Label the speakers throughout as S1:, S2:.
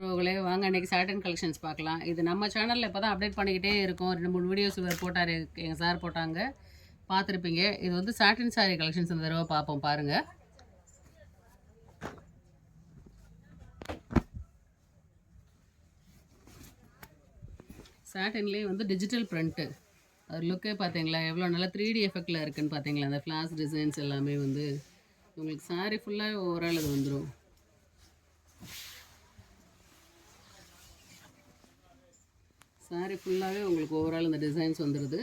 S1: வாங்க இன்றைக்கி satin collections பார்க்கலாம். இது நம்ம சேனலில் இப்போ தான் அப்டேட் பண்ணிக்கிட்டே இருக்கோம். 2-3 வீடியோஸ் போட்டார், எங்கள் சார் போட்டாங்க, பார்த்துருப்பீங்க. இது வந்து சாட்டின் சாரீ கலெக்ஷன்ஸ் இந்த தடவை பார்ப்போம் பாருங்கள். சாட்டின்லேயே வந்து டிஜிட்டல் பிரிண்ட்டு, அது லுக்கே பார்த்தீங்களா எவ்வளோ நல்லா 3D எஃபெக்டில் இருக்குதுன்னு பார்த்தீங்களா. அந்த ஃப்ளாஷ் டிசைன்ஸ் எல்லாமே வந்து உங்களுக்கு சாரீ ஃபுல்லாக ஓவரால் இது வந்துடும். சாரீ ஃபுல்லாகவே உங்களுக்கு ஓவரால் இந்த டிசைன்ஸ் வந்துடுது.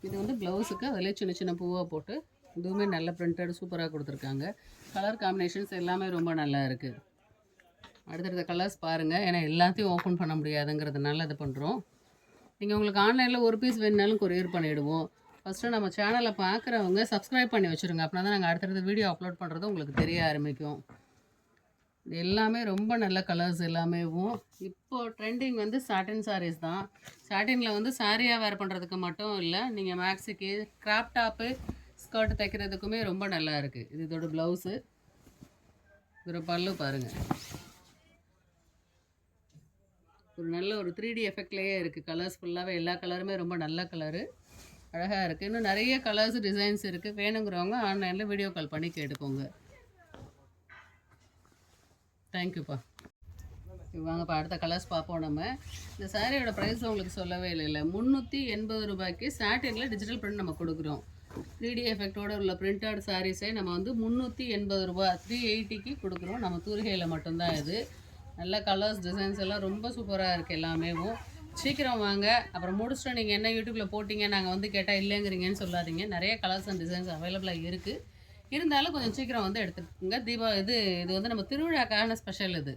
S1: இது வந்து ப்ளவுஸுக்கு அதிலே சின்ன சின்ன பூவாக போட்டு இதுவுமே நல்ல பிரிண்டட் சூப்பராக கொடுத்துருக்காங்க. கலர் காம்பினேஷன்ஸ் எல்லாமே ரொம்ப நல்லா இருக்குது. அடுத்தடுத்த கலர்ஸ் பாருங்கள், ஏன்னா எல்லாத்தையும் ஓப்பன் பண்ண முடியாதுங்கிறதுனால இது பண்ணுறோம். நீங்கள் உங்களுக்கு ஆன்லைனில் ஒரு பீஸ் வேணுனாலும் கொரியர் பண்ணிவிடுவோம். ஃபஸ்ட்டு நம்ம சேனலை பார்க்குறவங்க சப்ஸ்கிரைப் பண்ணி வச்சுருங்க. அப்படின்னா தான் நாங்கள் அடுத்தடுத்த வீடியோ அப்லோட் பண்ணுறது உங்களுக்கு தெரிய ஆரம்பிக்கும். எல்லாமே ரொம்ப நல்ல கலர்ஸ் எல்லாமேவும். இப்போது ட்ரெண்டிங் வந்து சாட்டின் சாரீஸ் தான். சாட்டினில் வந்து சாரியாக வேர் பண்ணுறதுக்கு மட்டும் இல்லை, நீங்கள் மேக்ஸிக்கு கிராப் டாப்பு ஸ்கர்ட் தைக்கிறதுக்குமே ரொம்ப நல்லா இருக்குது. இது இதோட ப்ளவுஸு, இதோட பல்லு பாருங்கள். ஒரு நல்ல ஒரு 3D எஃபெக்ட்லேயே இருக்குது. கலர்ஸ் ஃபுல்லாகவே எல்லா கலருமே ரொம்ப நல்ல கலரு, அழகாக இருக்குது. இன்னும் நிறைய கலர்ஸ் டிசைன்ஸ் இருக்குது. வேணுங்கிறவங்க ஆன்லைனில் வீடியோ கால் பண்ணி கேட்டுக்கோங்க. தேங்க்யூப்பா. வாங்கப்பா அடுத்த கலர்ஸ் பார்ப்போம். நம்ம இந்த சாரியோட ப்ரைஸ் உங்களுக்கு சொல்லவே இல்லை. 380 ரூபாய்க்கு சாட்டினில் டிஜிட்டல் பிரிண்ட் நம்ம கொடுக்குறோம். 3D எஃபெக்டோடு உள்ள பிரிண்டட் சாரீஸே நம்ம வந்து 380 ரூபா 380க்கு கொடுக்குறோம். நம்ம தூரிகையில் மட்டும்தான் இது. நல்ல கலர்ஸ் டிசைன்ஸ் எல்லாம் ரொம்ப சூப்பராக இருக்குது எல்லாமேவும். சீக்கிரம் வாங்க. அப்புறம் முடிச்சுட்டு நீங்கள் என்ன யூடியூப்பில் போட்டிங்க நாங்கள் வந்து கேட்டால் இல்லைங்கிறீங்கன்னு சொல்லாதீங்க. நிறைய கலர்ஸ் அண்ட் டிசைன்ஸ் அவைலபிளாக இருக்குது. இருந்தாலும் கொஞ்சம் சீக்கிரம் வந்து எடுத்துக்கோங்க. இது வந்து நம்ம திருவிழாக்கான ஸ்பெஷல் இது.